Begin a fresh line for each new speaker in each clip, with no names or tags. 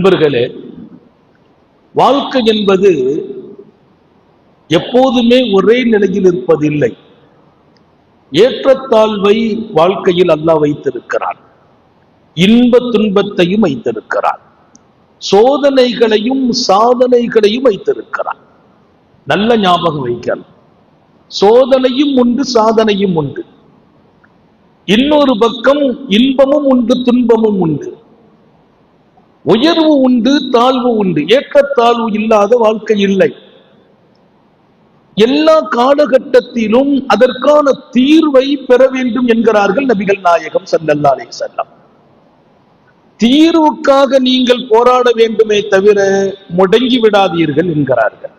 அன்பர்களே, வாழ்க்கை என்பது எப்போதுமே ஒரே நிலையில் இருப்பதில்லை. ஏற்றத்தாழ்வை வாழ்க்கையில் அல்லாஹ் வைத்திருக்கிறான். இன்ப துன்பத்தையும் வைத்திருக்கிறான். சோதனைகளையும் சாதனைகளையும் வைத்திருக்கிறான். நல்ல ஞாபகம் வைக்கலாம். சோதனையும் உண்டு, சாதனையும் உண்டு. இன்னொரு பக்கம் இன்பமும் உண்டு, துன்பமும் உண்டு. உயர்வு உண்டு, தாழ்வு உண்டு. ஏற்றத்தாழ்வு இல்லாத வாழ்க்கை இல்லை. எல்லா காலகட்டத்திலும் அதற்கான தீர்வை பெற வேண்டும் என்கிறார்கள் நபிகள் நாயகம் ஸல்லல்லாஹு அலைஹி வஸல்லம். தீர்வுக்காக நீங்கள் போராட வேண்டுமே தவிர முடங்கி விடாதீர்கள் என்கிறார்கள்.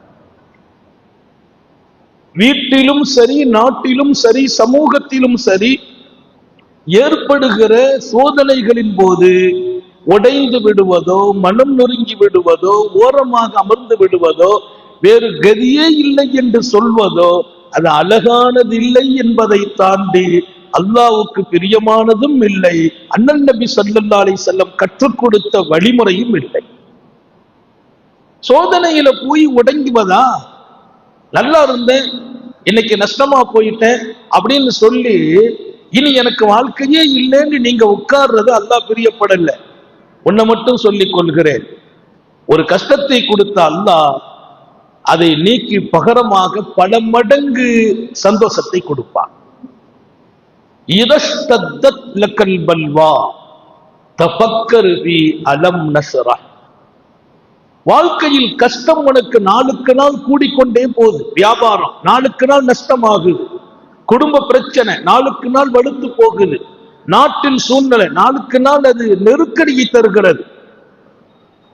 வீட்டிலும் சரி, நாட்டிலும் சரி, சமூகத்திலும் சரி, ஏற்படுகிற சோதனைகளின் போது உடைந்து விடுவதோ, மனம் நொறுங்கி விடுவதோ, ஓரமாக அமர்ந்து விடுவதோ, வேறு கதியே இல்லை என்று சொல்வதோ அது அழகானது இல்லை என்பதை தாண்டி அல்லாஹ்வுக்கு பிரியமானதும் இல்லை, அண்ணல் நபி ஸல்லல்லாஹு அலைஹி வஸல்லம் கற்றுக் கொடுத்த வழிமுறையும் இல்லை. சோதனையில போய் உடங்குவதா? நல்லா இருந்தேன், இன்னைக்கு நஷ்டமா போயிட்டேன் அப்படின்னு சொல்லி இனி எனக்கு வாழ்க்கையே இல்லைன்னு நீங்க உட்கார்றது அல்லாஹ் பிரியப்படல. உன்னை மட்டும் சொல்லிக் கொள்கிறேன், ஒரு கஷ்டத்தை கொடுத்த அல்லாஹ் அதை நீக்கி பகரமாக பல மடங்கு சந்தோஷத்தை கொடுப்பான். இதஷ்தத்தத் லக்கல் பல்வா தஃபக்கர் ஃபீ அலம் நஷ்ரஹ். வாழ்க்கையில் கஷ்டம் உனக்கு நாளுக்கு நாள் கூடிக்கொண்டே போகுது. வியாபாரம் நாளுக்கு நாள் நஷ்டமாகுது. குடும்ப பிரச்சனை நாளுக்கு நாள் வலுத்து போகுது. நாட்டின் சூழ்நிலை நாளுக்கு நாள் அது நெருக்கடியை தருகிறது.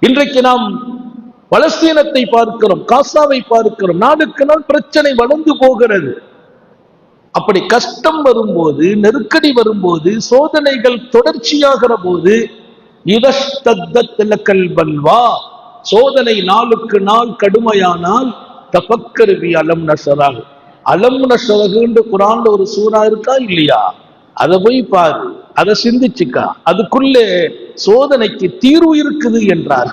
இன்றைக்கு நாம் பலஸ்தீனத்தை பார்க்கிறோம், காசாவை பார்க்கிறோம். நாளுக்கு நாள் பிரச்சனை வளர்ந்து போகிறது. அப்படி கஷ்டம் வரும்போது, நெருக்கடி வரும்போது, சோதனைகள் தொடர்ச்சியாகிற போது இதஷ்தத்தத் லக்கல் பல்வா, சோதனை நாளுக்கு நாள் கடுமையானால் தஃபக்கர் ஃபீ அலம் நஷ்ரஹ். அலம் நஷ்ரஹ்னு குர்ஆன்ல ஒரு சூரா இருக்கா இல்லையா? அதை போய் பாரு, அதை சிந்திச்சுக்கா. அதுக்குள்ளே சோதனைக்கு தீர்வு இருக்குது என்றார்.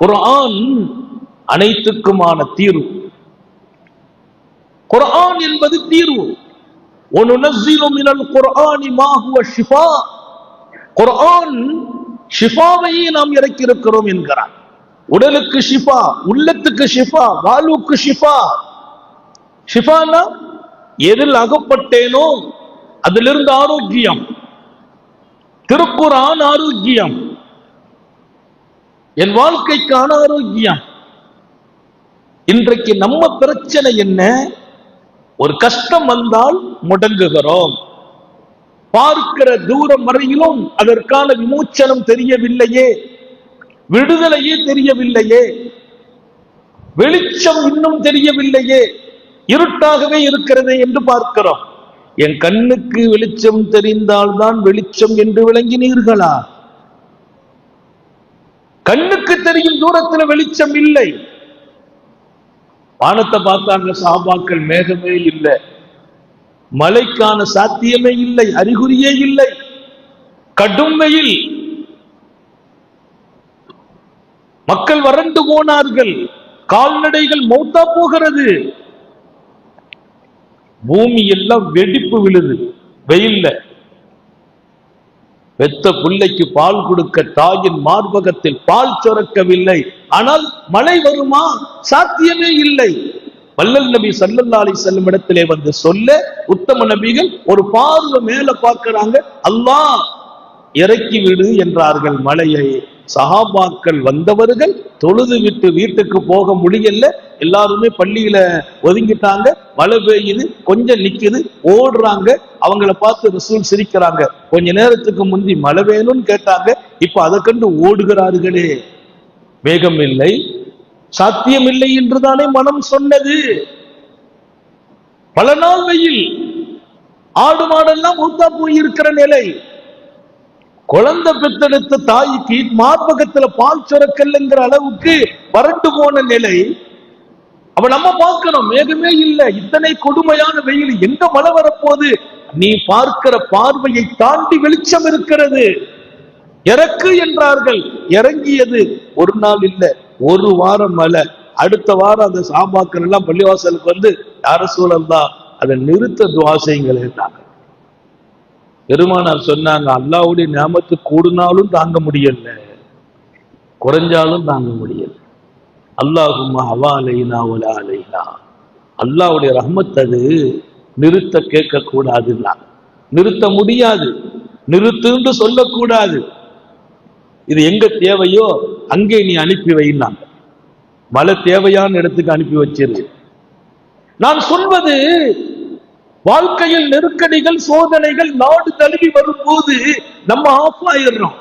குர்ஆன் அனைத்துக்குமான தீர்வு. குர்ஆன் என்பது தீர்வு. வனுனஸ்ஸிலு மினல் குர்ஆனி மா ஹுவ ஷிஃபா. குர்ஆன் ஷிஃபாவை நாம் இறக்கி இருக்கிறோம் என்கிறார். உடலுக்கு ஷிஃபா, உள்ளத்துக்கு ஷிஃபா, வாழ்வுக்கு ஷிஃபா. ஷிஃபானா எதில் அகப்பட்டேனோ அதிலிருந்து ஆரோக்கியம். திருக்குர்ஆன் ஆரோக்கியம், என் வாழ்க்கைக்கான ஆரோக்கியம். இன்றைக்கு நம்ம பிரச்சனை என்ன? ஒரு கஷ்டம் வந்தால் முடங்குகிறோம். பார்க்கிற தூரம் வரையிலும் அதற்கான விமோச்சனம் தெரியவில்லையே, விடுதலையே தெரியவில்லையே, வெளிச்சம் இன்னும் தெரியவில்லையே, இருட்டாகவே இருக்கிறது என்று பார்க்கிறோம். என் கண்ணுக்கு வெளிச்சம் தெரிந்தால்தான் வெளிச்சம் என்று விளங்கினீர்களா? கண்ணுக்கு தெரியும் தூரத்தில் வெளிச்சம் இல்லை. வானத்தை பார்த்தாங்க சஹாபாக்கள், மேகமே இல்லை, மழைக்கான சாத்தியமே இல்லை, அறிகுறியே இல்லை, கடும் வெயில், மக்கள் வறண்டு போனார்கள், கால்நடைகள் மௌத்தா போகிறது, பூமி எல்லாம் வெடிப்பு விழுது வெயில்ல. பெத்த பிள்ளைக்கு பால் கொடுக்க தாயின் மார்பகத்தில் பால் சுரக்கவில்லை. ஆனால் மழை வருமா? சாத்தியமே இல்லை. வல்லல் நபி ஸல்லல்லாஹு அலைஹி வஸல்லம் இடத்திலே வந்து சொல்ல, உத்தம நபிகள் ஒரு பார்வை மேல பார்க்கிறாங்க, அல்லாஹ் இறக்கி விடு என்றார்கள் மழையை. சஹாபாக்கள் வந்தவர்கள் தொழுது விட்டு வீட்டுக்கு போக முடியல, எல்லாருமே பள்ளியில ஒதுங்கிட்டாங்க. மழை பெய்யுது, கொஞ்சம் நிக்குது, ஓடுறாங்க. அவங்கள பார்த்து ரசூல் சிரிக்கிறாங்க. கொஞ்ச நேரத்துக்கு முந்தி மழை வேணும்னு கேட்டாங்க, இப்ப அதை கண்டு ஓடுகிறார்களே. வேகம் இல்லை, சாத்தியம் இல்லை என்றுதானே மனம் சொன்னது. பல நாள் வெயில், ஆடு மாடெல்லாம் மூத்தா போயிருக்கிற நிலை, குழந்தை பெற்றெடுத்த தாய்க்கு மார்பகத்துல பால் சுரக்கல்ங்கிற அளவுக்கு வறண்டு போன நிலை. அப்ப நம்ம பார்க்கிறோம், மேகமே இல்லை, இத்தனை கொடுமையான வெயில், எங்க மழை வரப்போகுது? நீ பார்க்கிற பார்வையை தாண்டி வெளிச்சம் இருக்கிறது. இறக்கு என்றார்கள். இறங்கியது ஒரு நாள் இல்ல, ஒரு வாரம் மழை. அடுத்த வாரம் அந்த சாபாக்கள் எல்லாம் பள்ளிவாசலுக்கு வந்து யார சூழல்தான் அதை நிறுத்த துவா செய்யுங்கள் என்றாங்க. பெருமானார் சொன்னாங்க, அல்லாஹ்வுடைய நியாமத்து கூடுனாலும் தாங்க முடியல, குறைஞ்சாலும் தாங்க முடியல. அல்லாஹும்ம ஹவா அலைனா வலா அலைனா, அல்லாஹ்வுடைய ரஹ்மத் அது நிறுத்த கேட்க கூடாதுன்னா, நிறுத்த முடியாது, நிறுத்துன்னு சொல்லக்கூடாது. இது எங்க தேவையோ அங்கே நீ அனுப்பி வைனாங்க. மழை தேவையான இடத்துக்கு அனுப்பி வச்சிரு. நான் சொல்வது, வாழ்க்கையில் நெருக்கடிகள் சோதனைகள் நாடு தழுவி வரும்போது நம்ம ஆஃப் ஆயிடுறோம்,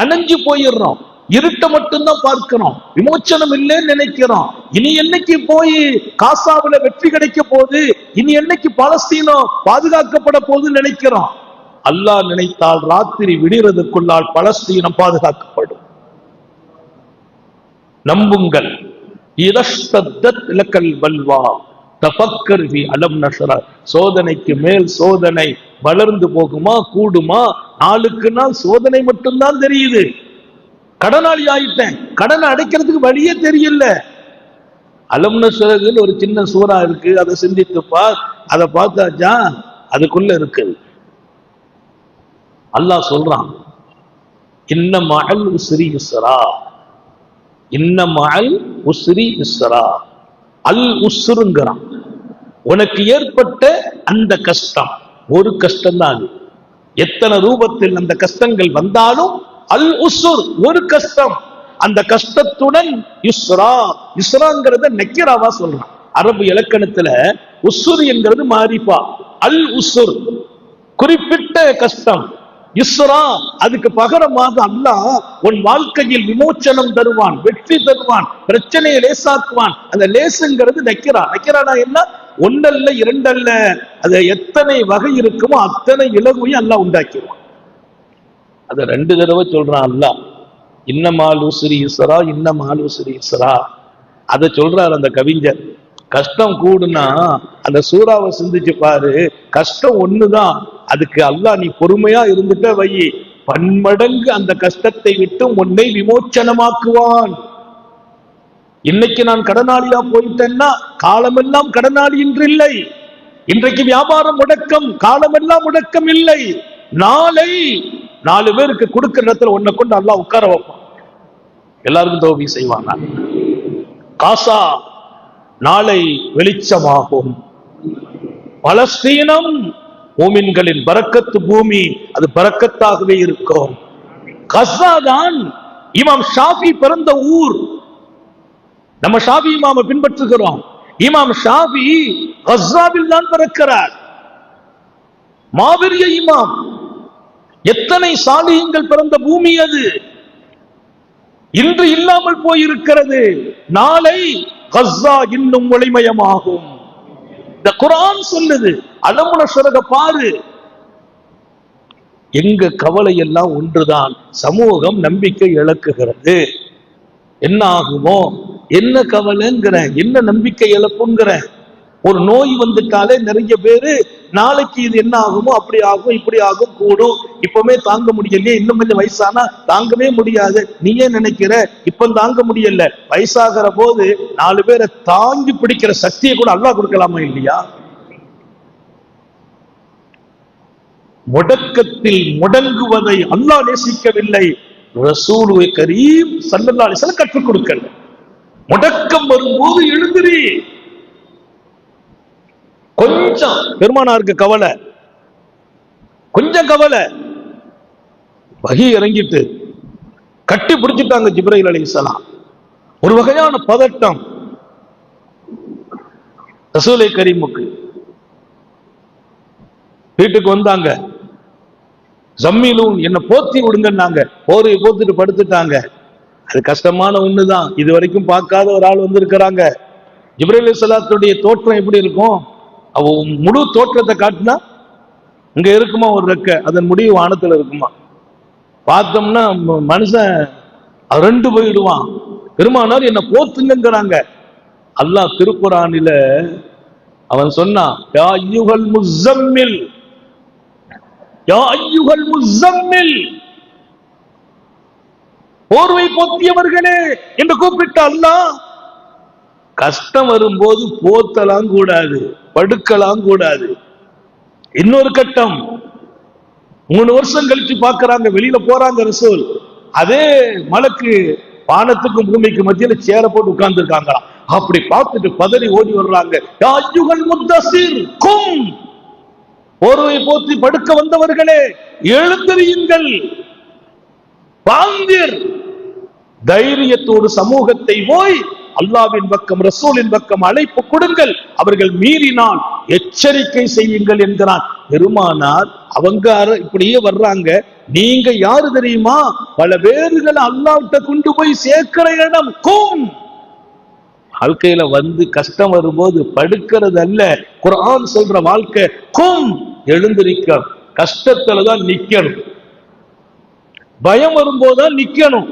அணைஞ்சு போயிடுறோம், இருட்ட மட்டும்தான் பார்க்கிறோம், விமோச்சனம் இல்லைன்னு நினைக்கிறோம். இனி என்னைக்கு போய் காசாவுல வெற்றி கிடைக்க போகுது, இனி என்னைக்கு பாலஸ்தீனம் பாதுகாக்கப்பட போகுதுன்னு நினைக்கிறோம். அல்லாஹ் நினைத்தால் ராத்திரி விடுறதுக்குள்ளால் பலஸ்தீனம் பாதுகாக்கப்படும். நம்புங்கள். சோதனைக்கு மேல் சோதனை வளர்ந்து போகுமா கூடுமா? நாளுக்கு நாள் சோதனை மட்டும்தான் தெரியுது. கடனாளி ஆயிட்டேன், கடனை அடைக்கிறதுக்கு வழியே தெரியல. அலம் நஷ்ரன்னு ஒரு சின்ன சூறா இருக்கு, அதை சிந்தித்து பார். அதை பார்த்தாச்சா அதுக்குள்ள இருக்கு. அல்லாஹ் சொல்றான், இன்ன மஅல் உஸ்ரி யுஸ்ரா, இன்ன மஅல் உஸ்ரி யுஸ்ரா. அல் உஸ்ருங்கிறான். உனக்கு ஏற்பட்ட அந்த கஷ்டம் ஒரு கஷ்டம் தான். அது எத்தனை ரூபத்தில் அந்த கஷ்டங்கள் வந்தாலும் அல் உஸ்ர் ஒரு கஷ்டம். அந்த கஷ்டத்துடன் யுஸ்ரா, யுஸ்ராங்கிறத நக்கிராவா சொல்றான். அரபு இலக்கணத்துல உஸ்ர் என்கிறது மாரிஃபா, அல் உஸ்ர் குறிப்பிட்ட கஷ்டம். யுஸ்ரா அதுக்கு பகரமாக அல்லாஹ் உன் வாழ்க்கையில் விமோச்சனம் தருவான், வெற்றி தருவான், பிரச்சனையை லேசாக்குவான். அந்த லேசுங்கிறது நக்கிரா. நக்கிரானா என்ன? ஒன்றல்ல இரண்டல்ல, அது எத்தனை வகை இருக்குமோ அத்தனை இலகுவையும் அல்லாஹ் உண்டாக்கிடுவான். அதை 2 தடவை சொல்றான் அல்லாஹ். இன்னமால் உஸ்ரி யுஸ்ரா, இன்னமால் உஸ்ரி யுஸ்ரா. அதை சொல்றார் அந்த கவிஞர். கஷ்டம் கூடுனா அந்த சூறாவை சிந்திச்சு பாரு, கஷ்டம் ஒண்ணுதான், அதுக்கு அல்லாஹ் நீ பொறுமையா இருந்துட்ட வை, பன்மடங்கு அந்த கஷ்டத்தை விட்டு உன்னை விமோச்சனமாக்குவான். இன்னைக்கு நான் கடனாளியா போயிட்டேன்னா காலமெல்லாம் கடனாளி என்று இல்லை. இன்றைக்கு வியாபாரம் முடக்கம், காலமெல்லாம் முடக்கம் இல்லை. நாளை 4 பேருக்கு கொடுக்கிற இடத்துல உன்னை கொண்டு அல்லாஹ் உட்கார வைப்பான், எல்லாருக்கும் தௌபி செய்வான். காசா நாளை வெளிச்சமாகும். பலஸ்தீனம் மூமின்களின் பரக்கத்து பூமி, அது பரக்கத்தாகவே இருக்கும். கஸா தான் இமாம் ஷாஃபி பிறந்த ஊர். நம்ம ஷாஃபி இமாமை பின்பற்றுகிறோம். இமாம் ஷாஃபி கஸாவில் தான் பிறக்கிறார். மாபெரிய இமாம். எத்தனை சாலிஹீன்கள் பிறந்த பூமி அது, இன்று இல்லாமல் போயிருக்கிறது. நாளை கஸா இன்னும் ஒளிமயமாகும். இந்த குர்ஆன் சொல்லுது. அலம் நஷ்ரக பாரு. எங்க கவலை எல்லாம் ஒன்றுதான், சமூகம் நம்பிக்கை இழக்குகிறது. என்ன ஆகுமோ, என்ன கவலைங்கிற, என்ன நம்பிக்கை இழப்புங்கிற. ஒரு நோய் வந்துட்டாலே நிறைய பேரு நாளைக்கு இது என்ன ஆகுமோ, அப்படி ஆகும் இப்படி ஆகும் கூடும், இப்பவுமே தாங்க முடியலையே, இன்னும் கொஞ்சம் வயசானா தாங்கவே முடியாது. நீ ஏன் நினைக்கிற இப்ப தாங்க முடியல, வயசாகிற போது 4 பேரை தாங்கி பிடிக்கிற சக்தியை கூட அல்லாஹ் கொடுக்கலாமா இல்லையா? முடக்கத்தில் முடங்குவதை அல்லாஹ் நேசிக்கவில்லை, ரசூல் கரீம் ஸல்லல்லாஹு அலைஹி வஸல்லம் கற்றுக் கொடுக்கல. முடக்கம் வரும்போது எழுந்திரி. கொஞ்சம் பெருமானாருக்கு கவலை, கொஞ்சம் கவலை, வஹி இறங்கிட்டு கட்டி பிடிச்சிட்டாங்க ஜிப்ரீல் அலைஹிஸ்ஸலாம். ஒரு வகையான பதட்டம் ரசூலை கரீமுக்கு. வீட்டுக்கு வந்தாங்க. ஜம்மீலும் என்ன போத்தி விடுங்கன்னாங்க. போர்வை போத்துட்டு படுத்துட்டாங்க. அது கஷ்டமான ஒண்ணுதான். இது வரைக்கும் பார்க்காத ஒரு ஆள் வந்திருக்கிறாங்க. ஜிப்ரீல் அலைஹிஸ்ஸலாத்துடைய தோற்றம் எப்படி இருக்கும்? அவ முழு தோற்றத்தை காட்டினா இங்க இருக்குமா ஒரு ரெக்க, அதன் முடிவு வானத்துல இருக்குமா. பார்த்தோம்னா மனுஷன் 2 போயிடுவான். பெருமானார் என்ன போத்துங்கிறாங்க. அல்லாஹ் திருக்குர்ஆனில அவன் சொன்னான், யா அய்யுஹல் முஸம்மில், யா அய்யுஹல் முஸம்மில், போர்வை போத்தியவர்களே என்று கூப்பிட்ட அல்லாஹ் கஷ்டம் வரும்போது போத்தலாம் கூடாது, படுக்கலாம் கூடாது. இன்னொரு கட்டம், 3 வருஷம் கழிச்சு பார்க்கறாங்க, வெளியில போறாங்க ரசூல். அதே மலக்கு வானத்துக்கும் பூமிக்கு மத்தியில சேர போட்டு உட்கார்ந்து இருக்காங்களாம். அப்படி பார்த்துட்டு பதறி ஓடி வர்றாங்க. யா அய்யுஹல் முத்தஸிர் கும், போர்வை போத்தி படுக்க வந்தவர்களே எழுந்திரியுங்கள். பாந்திர், தைரியத்தோடு சமூகத்தை போய் அல்லாஹ்வின் பக்கம் ரசூலின் பக்கம் அழைப்பு கொடுங்கள். அவர்கள் மீறினால் எச்சரிக்கை செய்யுங்கள் என்கிறான் பெருமானார். அவங்க இப்படியே வர்றாங்க. நீங்க யாரு தெரியுமா? பல பேர்களை அல்லாஹ்விட்ட கொண்டு போய் சேர்க்கிற இடம். கும், வாழ்க்கையில வந்து கஷ்டம் வரும்போது படுக்கிறது அல்ல, குர்ஆன் சொல்ற வாழ்க்கை. கும், எழுந்திருக்க. கஷ்டத்துலதான் நிக்கணும், பயம் வரும்போதுதான் நிக்கணும்,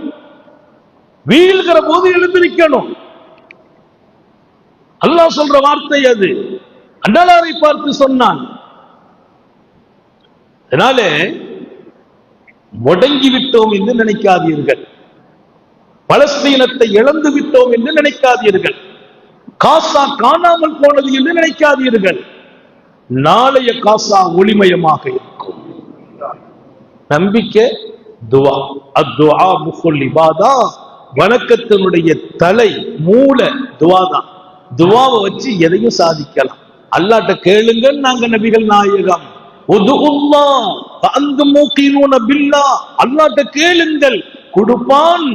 வீழ்கிற போது எழுந்திருக்கணும். அல்லாஹ் சொல்ற வார்த்தை அது. அண்ணலாரை பார்த்து சொன்னான். அதனால முடங்கி விட்டோம் என்று நினைக்காதீர்கள், பலஸ்தீனத்தை இழந்து விட்டோம் என்று நினைக்காதீர்கள், காசா காணாமல் போனது என்று நினைக்காதீர்கள். நாளைய காசா ஒளிமயமாக இருக்கும். நம்பிக்கை, துஆ. அத்துஆ முஹுல் இபாதா, வணக்கத்தினுடைய தலை மூல துஆ தான். துஆவை வச்சு எதையும் சாதிக்கலாம். அல்லாஹ்ட்ட கேளுங்க. நாங்க நபிகள் நாயகம் உதுல்லாஹ் ஃபஅன்தும் மூகினூன பில்லாஹ், அல்லாஹ்ட்ட கேளுங்கள் கொடுப்பான்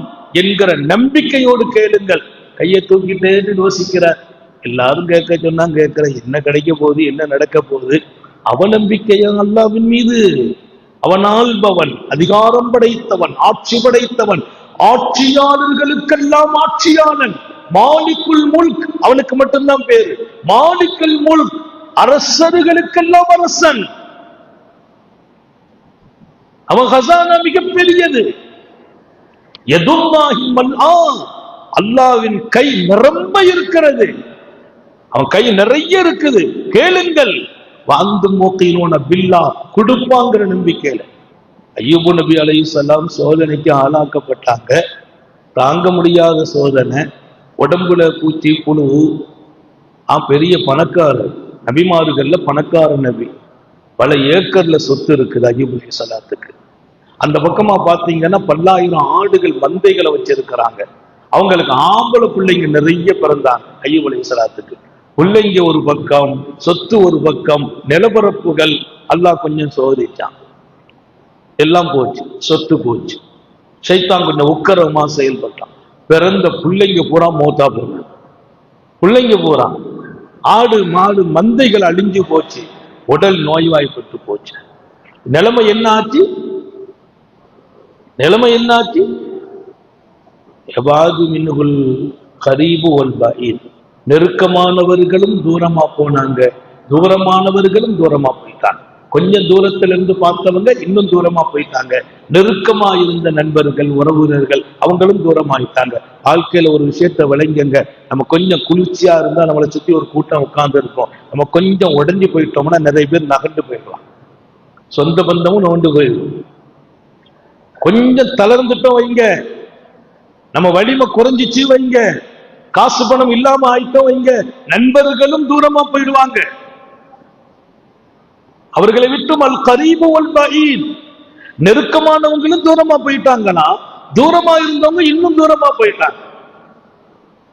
என்கிற நம்பிக்கையோடு கேளுங்கள். கையை தூக்கிட்டே யோசிக்கிறார். எல்லாரும் கேட்க சொன்னா கேட்கிற, என்ன கிடைக்க போகுது, என்ன நடக்க போகுது? அவநம்பிக்கையா அல்லாஹ்வின் மீது? அவன் ஆள்பவன், அதிகாரம் படைத்தவன், ஆட்சி படைத்தவன், ஆட்சியாளர்களுக்கெல்லாம் ஆட்சியாளன். மாலிக்குல் முல்க், அவனுக்கு மட்டும்தான் பேரு மாலிக்குல் முல்க். அரசர்களுக்கெல்லாம் அரசன். அவன் ஹசானா மிகப்பெரியது. யதுல்லாஹி மல்ஆ, அல்லாஹ்வின் கை நிரம்ப இருக்கிறது. அவன் கை நிறைய இருக்குது. கேளுங்கள். வஅன்தும் மூகினூன பில்லாஹ், கொடுப்பாங்கிற நம்பிக்கையில. அய்யூப் நபி அலைஹிஸ்ஸலாம் சோதனைக்கு ஆளாக்கப்பட்டாங்க. தாங்க முடியாத சோதனை. உடம்புல பூச்சி புழு. பெரிய பணக்காரர், நபிமார்கள்ல பணக்கார நபி. பல ஏக்கர்ல சொத்து இருக்குது அய்யூப் அலைஹிஸ்ஸலாத்துக்கு. அந்த பக்கமா பாத்தீங்கன்னா பல்லாயிரம் ஆடுகள் மந்தைகளை வச்சிருக்கிறாங்க. அவங்களுக்கு ஆம்பளை பிள்ளைங்க நிறைய பிறந்தாங்க அய்யூப் அலைஹிஸ்ஸலாத்துக்கு. பிள்ளைங்க ஒரு பக்கம், சொத்து ஒரு பக்கம், நிலப்பரப்புகள். அல்லாஹ் கொஞ்சம் சோதிச்சான், எல்லாம் போச்சு, சொத்து போச்சு. ஷைத்தான் கொஞ்சம் உக்கரமா செயல்பட்டான். பிறந்த பிள்ளைங்க பூரா மௌத்தா போன பிள்ளைங்க பூரா. ஆடு மாடு மந்தைகள் அழிஞ்சு போச்சு. உடல் நோய்வாய்ப்பட்டு போச்சு. நிலைமை என்ன ஆச்சு? நிலைமை என்ன ஆச்சு? எபாது மின்னுல் கரீபு வல் பஈத், நெருக்கமானவர்களும் தூரமா போனாங்க, தூரமானவர்களும் தூரமா போயிட்டாங்க. கொஞ்சம் தூரத்துல இருந்து பார்த்தவங்க இன்னும் தூரமா போயிட்டாங்க. நெருக்கமா இருந்த நண்பர்கள், உறவினர்கள் அவங்களும் தூரமாயிட்டாங்க. வாழ்க்கையில ஒரு விஷயத்த விளங்குங்க. நம்ம கொஞ்சம் குளிர்ச்சியா இருந்தா நம்மளை சுத்தி ஒரு கூட்டம் உட்கார்ந்து இருக்கும். நம்ம கொஞ்சம் உடஞ்சி போயிட்டோம்னா நிறைய பேர் நகர்ந்து போயிடலாம். சொந்த பந்தமும் நோண்டு போயிடும். கொஞ்சம் தளர்ந்துட்டோம் வைங்க, நம்ம வலிமை குறைஞ்சிச்சு வைங்க, காசு பணம் இல்லாம ஆயிட்டோம் வைங்க, நண்பர்களும் தூரமா போயிடுவாங்க. அவர்களை விட்டு அல் கரீபு வல் பஈத், நெருக்கமானவங்களும் தூரமா போயிட்டாங்கன்னா தூரமா இருந்தவங்க இன்னும் தூரமா போயிட்டாங்க.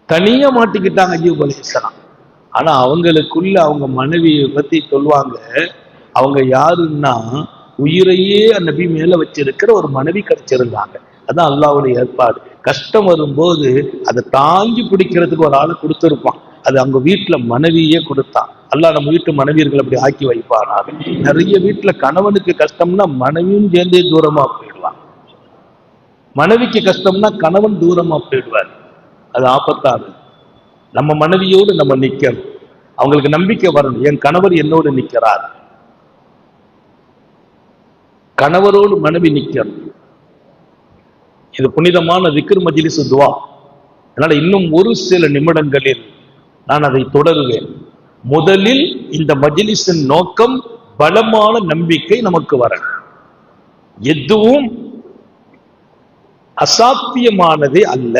தனியா மாட்டிக்கிட்டாங்க அய்யூப் அலைஹிஸ்ஸலாம். ஆனா அவங்களுக்குள்ள அவங்க மனைவியை பத்தி சொல்லுவாங்க. அவங்க யாருன்னா உயிரையே நபி மேல வச்சிருக்கிற ஒரு மனைவி கிடைச்சிருந்தாங்க. அதான் அல்லாஹ்வுடைய ஏற்பாடு. கஷ்டம் வரும்போது அதை தாங்கி பிடிக்கிறதுக்கு ஒரு ஆளு கொடுத்துருப்பான். அது அவங்க வீட்டுல மனைவியே கொடுத்தான். அல்லாஹ் நம்ம வீட்டு மனைவியர்கள் அப்படி ஆக்கி வைப்பானா? நிறைய வீட்டுல கணவனுக்கு கஷ்டம்னா மனைவியும் சேர்ந்தே தூரமா போயிடுவான். மனைவிக்கு கஷ்டம்னா கணவன் தூரமா போயிடுவார். அது ஆபத்தானது. நம்ம மனைவியோடு நம்ம நிக்கணும். அவங்களுக்கு நம்பிக்கை வரணும், என் கணவர் என்னோடு நிக்கிறார். கணவரோடு மனைவி நிக்கணும். இது புனிதமான திக்ர் மஜ்லிஸ் துஆ. அதனால இன்னும் ஒரு சில நிமிடங்களில் நான் அதை தொடருவேன். முதலில் இந்த மஜ்லிஸின் நோக்கம் பலமான நம்பிக்கை நமக்கு வரணும். எதுவும் அசாத்தியமானதே அல்ல,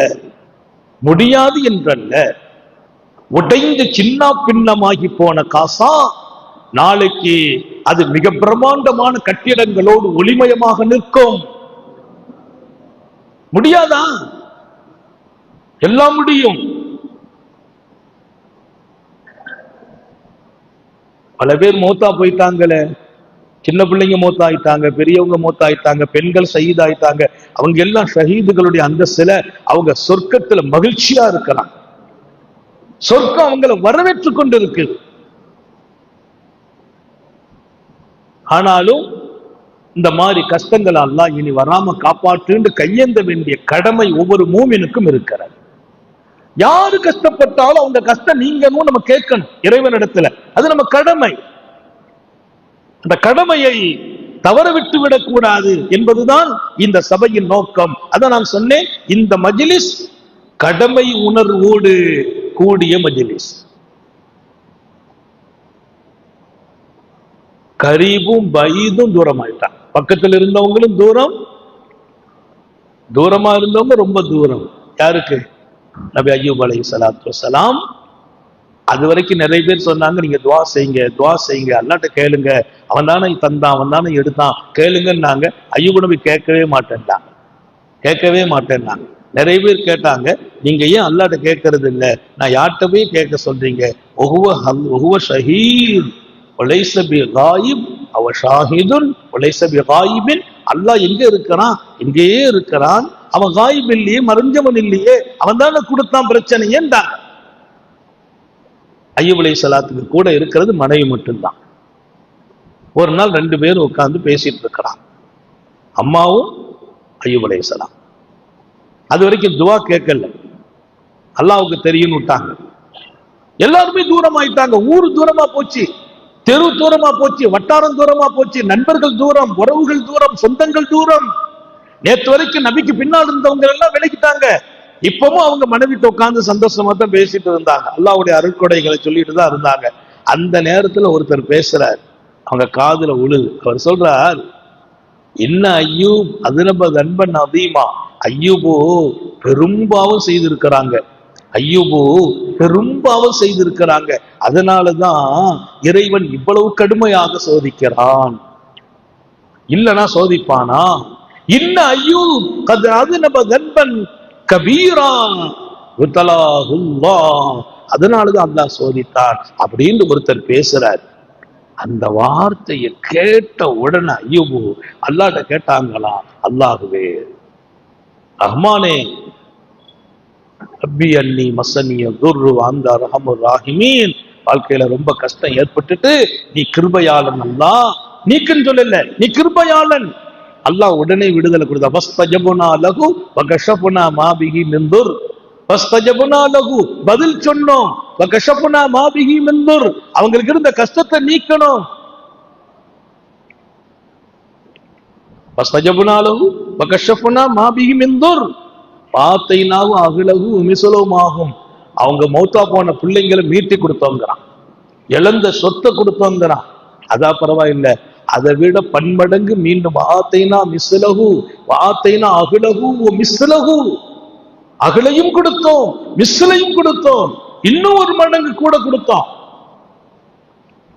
முடியாது என்றல்ல. உடைந்து சின்ன பின்னமாகி போன காசா நாளைக்கு அது மிக பிரம்மாண்டமான கட்டிடங்களோடு ஒளிமயமாக நிற்கும். முடியாதா? எல்லாம் முடியும். பல பேர் மௌத்தா போயிட்டாங்களே, சின்ன பிள்ளைங்க மௌத்தா ஆயிட்டாங்க, பெரியவங்க மௌத்தா ஆயிட்டாங்க, பெண்கள் ஷஹீத் ஆயிட்டாங்க. அவங்க எல்லாம் ஷஹீதுகளுடைய அந்தஸ்துல அவங்க சொர்க்கத்துல மகிழ்ச்சியா இருக்கிறாங்க. சொர்க்கம் அவங்களை வரவேற்று கொண்டு இருக்கு. ஆனாலும் இந்த மாதிரி கஷ்டங்கள் அல்லாஹ் இனி வராம காப்பாற்று கையேந்த வேண்டிய கடமை ஒவ்வொரு மூமினுக்கும் இருக்கிறது. யாரு கஷ்டப்பட்டாலும் அவங்க கஷ்டம் நீங்கணும் நம்ம கேட்கணும் இறைவனிடத்துல. அது நம்ம கடமை. அந்த கடமையை தவற விட்டு விடக்கூடாது என்பதுதான் இந்த சபையின் நோக்கம். அதான் நான் சொன்னேன், இந்த மஜ்லிஸ் கடமை உணர்வோடு கூடிய மஜ்லிஸ். கரீபும் பைதும் தூரமாயிட்டான். பக்கத்தில் இருந்தவங்களும் தூரம், தூரமா இருந்தவங்க ரொம்ப தூரம். யாருக்கு? நபி அய்யூப் அலைஹிஸ்ஸலாத்து வஸ்ஸலாம். அது வரைக்கும் நிறைய பேர் சொன்னாங்க, நீங்க துவா செய்யுங்க, துவா செய்யுங்க, அல்லாஹ்ட்ட கேளுங்க, அவன் தானே தந்தான், அவன் தானே எடுத்தான், கேளுங்கன்னாங்க. அய்யூப் நபி கேட்கவே மாட்டேன்டாங்க, கேட்கவே மாட்டேன்னாங்க. நிறைய பேர் கேட்டாங்க, நீங்க ஏன் அல்லாஹ்ட்ட கேட்கறது இல்ல, நான் யார்கிட்ட போய் கேட்க சொல்றீங்க? ஒஹுவ ஷஹீத் வலைஸ பிகாயிப் அவ ஷாஹிதுன் வலைஸ பிகாயிபின். அல்லாஹ் எங்க இருக்கிறான்? எங்கேயே இருக்கிறான். அவன் காயிப் இல்லையே, மறைஞ்சவன் இல்லையே, அவன் தானே கொடுத்தான், பிரச்சனை ஏன்டாங்க. அய்யூப் அலைஹிஸ்ஸலாத்துக்கு கூட இருக்கிறது மனைவி மட்டும்தான். ஒரு நாள் 2 பேரும் உட்கார்ந்து பேசிட்டு இருக்கிறான், அம்மாவும் அய்யூப் அலைஹிஸ்ஸலாம். அது வரைக்கும் துவா கேட்கல, அல்லாஹ்வுக்கு தெரியும் விட்டாங்க. எல்லாருமே தூரம் ஆயிட்டாங்க. ஊர் தூரமா போச்சு, தெரு தூரமா போச்சு, வட்டாரம் தூரமா போச்சு, நண்பர்கள் தூரம், உறவுகள் தூரம், சொந்தங்கள் தூரம். நேற்று வரைக்கும் நபிக்கு பின்னால் இருந்தவங்க எல்லாம் விலகிட்டாங்க. இப்பவும் அவங்க மனைவிட்டு உட்கார்ந்து சந்தோஷமா தான் பேசிட்டு இருந்தாங்க, அல்லாஹ்வுடைய அருட்கொடைகளை சொல்லிட்டு தான் இருந்தாங்க. அந்த நேரத்துல ஒருத்தர் பேசுறார், அவங்க காதுல உழுது. அவர் சொல்றார், என்ன அய்யூப் அதுனப தன்பன் அதீமா, அய்யூபோ பெரும்பாவம் செய்திருக்கிறாங்க, அய்யூபோ பெரும்பாவம் செய்திருக்கிறாங்க, அதனாலதான் இறைவன் இவ்வளவு கடுமையாக சோதிக்கிறான். இல்லனா சோதிப்பானா? இன்ன அய்யூப் கத் அதுனப தன்பன் கபீரா உத்தலாஹுல்லாஹ், அதனாலதான் அல்லாஹ் சோதித்தான் அப்படின்னு ஒருத்தர் பேசுறார். அந்த வார்த்தையை கேட்ட உடனே அய்யூபு அல்லாஹ்ட்ட கேட்டாங்களா, அல்லாஹ்வே ரஹ்மானே ரப்பி அன்னி மஸ்ஸனிய துர்ரு வஅன்த அர்ஹமுர் ராஹிமீன், வாழ்க்கையில ரொம்ப கஷ்டம் ஏற்பட்டுட்டு நீ கிருபையாளன் அல்லாஹ், நீக்குன்னு சொல்லல, நீ கிருபையாளன். அல்லாஹ் உடனே விடுதலை கொடுத்தா. ஃபஸ்தஜபுனா லஹு வகஷஃபுனா மா பிஹி மின் துர், ஃபஸ்தஜபுனா லஹு பதில் சொன்னோம், வகஷஃபுனா மா பிஹி மின் துர் அவங்களுக்கு இருந்த கஷ்டத்தை நீக்கணும். ஃபஸ்தஜபுனா லஹு வகஷஃபுனா மா பிஹி மின் துர் பாத்தைனாவு அஹ்லஹு மிஸ்லுமாகும், அவங்க மௌத்தா போன பிள்ளைங்களை மீட்டி கொடுத்தோங்கிறான், இழந்த சொத்தை கொடுத்தோங்கிறான். அதான் பரவாயில்லை, அதை விட பன்மடங்கு மீண்டும் வாத்தைனா மிஸ்லஹு வாத்தைனா அஹ்லஹு மிஸ்லஹு, அகலையும் கொடுத்தோம், மிஸ்லையும் கொடுத்தோம், இன்னும் ஒரு மடங்கு கூட கொடுத்தோம்.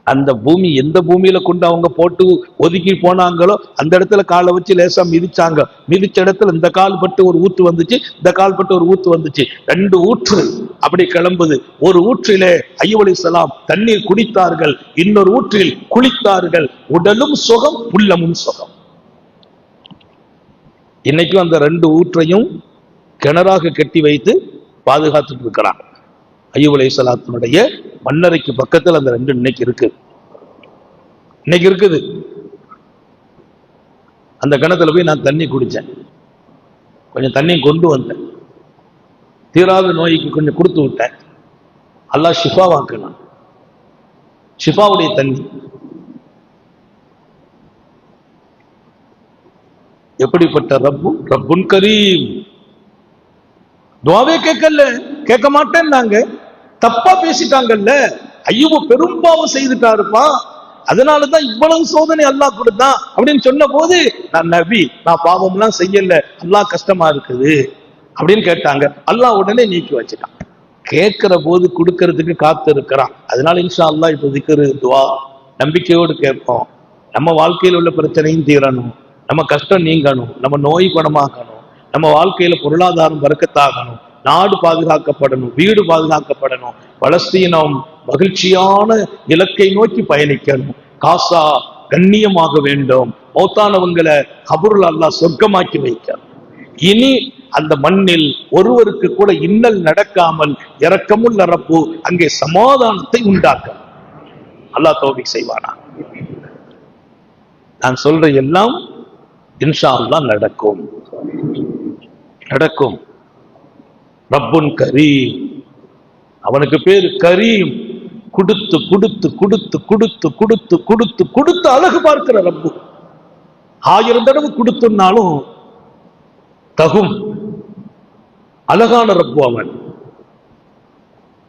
அந்த பூமி எந்த பூமியில கொண்டு அவங்க போட்டு ஒதுக்கி போனாங்களோ அந்த இடத்துல காலை வச்சு லேசா மிதிச்சாங்க, மிதிச்ச இடத்துல இந்த கால் பட்டு ஒரு ஊத்து வந்துச்சு, இந்த கால் பட்டு ஒரு ஊத்து வந்துச்சு, 2 ஊற்று அப்படி கிளம்புது. ஒரு ஊற்றிலே அய்யூப் அலைஹிஸ்ஸலாம் தண்ணீர் குடித்தார்கள், இன்னொரு ஊற்றில் குளித்தார்கள். உடலும் சுகம், உள்ளமும் சுகம். இன்னைக்கும் அந்த 2 ஊற்றையும் கிணறாக கட்டி வைத்து பாதுகாத்துட்டு இருக்கிறாங்க. அய்யூப் அலைஹிஸ்ஸலாத்தினுடைய மண்ணறைக்கு பக்கத்தில் அந்த 2 இன்னைக்கு இருக்குது. அந்த கிணத்துல போய் நான் தண்ணி குடிச்சேன், கொஞ்சம் தண்ணி கொண்டு வந்தேன், தீராத நோய்க்கு கொஞ்சம் கொடுத்து விட்டேன். அல்லாஹ் ஷிஃபாவாக்கினான், ஷிஃபாவுடைய தண்ணி. எப்படிப்பட்ட ரப்பு, ரப்புன் கரீம். துஆவே கேட்கல, கேட்க மாட்டேன்னாங்க, தப்பா பேசிட்டாங்கல்ல. அய்யூப் பெரும்பாவம் செய்துட்டாருப்பா, அதனாலதான் இவ்வளவு சோதனை அல்லாஹ் கொடுத்தான் அப்படின்னு சொன்ன போது, நான் நபி, நான் பாவம் எல்லாம் செய்யல, அல்லாஹ் கஷ்டமா இருக்குது அப்படின்னு கேட்டாங்க. அல்லாஹ் உடனே நீக்கி வச்சுட்டான். கேட்கிற போது கொடுக்கறதுக்கு காத்து இருக்கிறான். அதனால இன்ஷா அல்லாஹ் இப்ப திக்ரு, துஆ நம்பிக்கையோடு கேட்போம். நம்ம வாழ்க்கையில் உள்ள பிரச்சனையும் தீரணும், நம்ம கஷ்டம் நீங்கணும், நம்ம நோய் குணமாக்கணும், நம்ம வாழ்க்கையில பொருளாதாரம் பறக்கத்தாகணும், நாடு பாதுகாக்கப்படணும், வீடு பாதுகாக்கப்படணும், பலஸ்தீனம் மகிழ்ச்சியான இலக்கை நோக்கி பயணிக்கணும், காசா கண்ணியமாக வேண்டும், மௌத்தானவங்களை கபருல் அல்லாஹ் சொர்க்கமாக்கி வைக்கணும். இனி அந்த மண்ணில் ஒருவருக்கு கூட இன்னல் நடக்காமல் இரக்கமுள்ள ரப்பு அங்கே சமாதானத்தை உண்டாக்க அல்லாஹ் தௌஃபீக் செய்வானா. நான் சொல்ற எல்லாம் இன்ஷா அல்லாஹ் நடக்கும். ரப்புன் கரீம், அவனுக்கு பேரு கரீம். கொடுத்து கொடுத்து கொடுத்து கொடுத்து கொடுத்து கொடுத்து கொடுத்து அழகு பார்க்கிற ரப்பு. 1000 தடவை கொடுத்துனாலும் தகும். அழகான ரப்பு அவன்.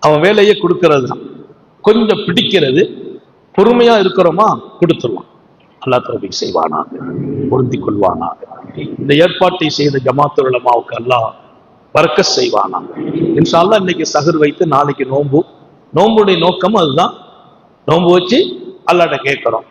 அவன் வேலையை கொடுக்கிறது தான். கொஞ்சம் பிடிக்கிறது, பொறுமையா இருக்கிறோமா கொடுத்துருவான். அல்லாஹ் தௌஃபீக் செய்வானாக, பொருந்திக் கொள்வானாக. இந்த ஏற்பாட்டை செய்த ஜமாத்துல் உலமாவுக்கு அல்லாஹ் பரக்கத் செய்வானாக. இன்ஷா அல்லாஹ் இன்னைக்கு சஹர் வைத்து நாளைக்கு நோன்பு. நோன்புடைய நோக்கம் அதுதான். நோன்பு வச்சு அல்லாஹ்ட்ட கேட்கிறோம்.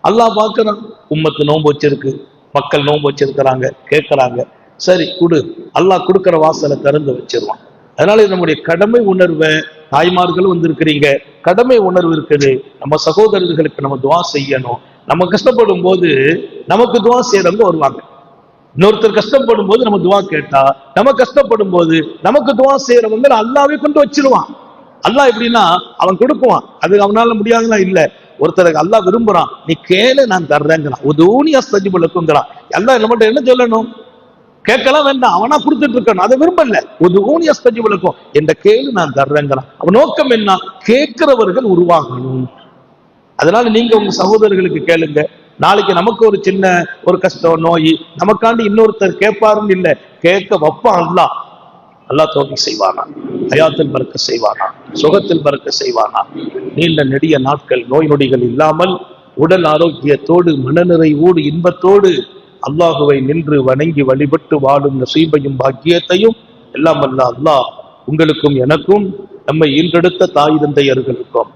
அல்லாஹ் பார்க்கிறான், உம்மத்து நோன்பு வச்சிருக்கு, மக்கள் நோன்பு வச்சிருக்கிறாங்க, கேட்கிறாங்க, சரி கொடு. அல்லாஹ் கொடுக்கிற வாசலை திறந்து வச்சிருவான். அதனால நம்முடைய கடமை உணர்வை, தாய்மார்களும் வந்திருக்கிறீங்க, கடமை உணர்வு இருக்குது. நம்ம சகோதரர்களுக்கு நம்ம துவா செய்யணும். நம்ம கஷ்டப்படும் போது நமக்கு துவா செய்யறவங்க வருவாங்க. இன்னொருத்தர் கஷ்டப்படும் போது நம்ம துவா கேட்டா, நம்ம கஷ்டப்படும் போது நமக்கு துவா செய்யறவங்க அல்லாவே கொண்டு வச்சிருவான். அல்லாஹ் எப்படின்னா அவன் கொடுக்குவான், அது அவனால முடியாதுலாம் இல்ல. ஒருத்தருக்கு அல்லாஹ் விரும்புறான், நீ கேளு நான் தர்றேங்கிறான். உதூனி அஸ்தஜிபு லக்குங்கிறான். அல்லாஹ் நம்மகிட்ட என்ன சொல்லணும்? கேட்கலாம் வேண்டாம், அவனா கொடுத்துட்டு இருக்கணும். அதை விரும்பல. உதூனி அஸ்தஜிபு லக்கும், என்ற கேளு நான் தர்றேங்கிறான். அவன் நோக்கம் என்ன? கேட்கிறவர்கள் உருவாகணும். அதனால நீங்க உங்க சகோதரர்களுக்கு கேளுங்க. நாளைக்கு நமக்கு ஒரு சின்ன ஒரு கஷ்டம், நோய், நமக்காண்டி இன்னொருத்தர் கேட்பாருன்னு இல்லை, கேட்க வைப்பான் அல்லாஹ். அல்லாஹ் தௌஃபீக் செய்வானா, ஹயாத்தில் பறக்க செய்வானா, சுகத்தில் பறக்க செய்வானா. நீண்ட நெடிய நாட்கள் நோய் நொடிகள் இல்லாமல் உடல் ஆரோக்கியத்தோடு மனநிறைவோடு இன்பத்தோடு அல்லாஹுவை நின்று வணங்கி வழிபட்டு வாழும் நசீபையும் பாக்கியத்தையும் எல்லாம் வல்ல அல்லாஹ் உங்களுக்கும் எனக்கும், நம்மை ஈன்றெடுத்த தாய் தந்தையர்களுக்கும்,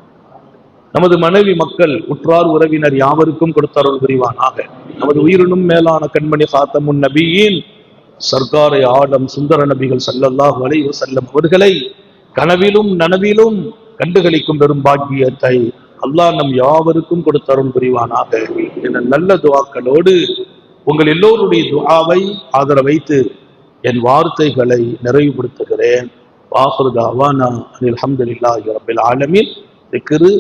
நமது மனைவி மக்கள் உற்றார் உறவினர் யாவருக்கும் கொடுத்தருள் புரிவானாக. நமது உயிரினும் மேலான கண்மணி காத்தமுன் நபியின் சர்க்காரை ஆலம் சுந்தர நபிகள் ஸல்லல்லாஹு அலைஹி வஸல்லம் அவர்களை கனவிலும் நனவிலும் கண்டுகளிக்கும் பெரும் பாக்கியத்தை அல்லாஹ் நம் யாவருக்கும் கொடுத்தருள் புரிவானாக என்ற நல்ல துஆக்களோடு உங்கள் எல்லோருடைய துஆவை ஆதரவைத்து என் வார்த்தைகளை நிறைவுபடுத்துகிறேன். வாஹிரு தஅவானா அல்ஹம்துலில்லாஹி ரப்பில் ஆலமீன். திக்ரு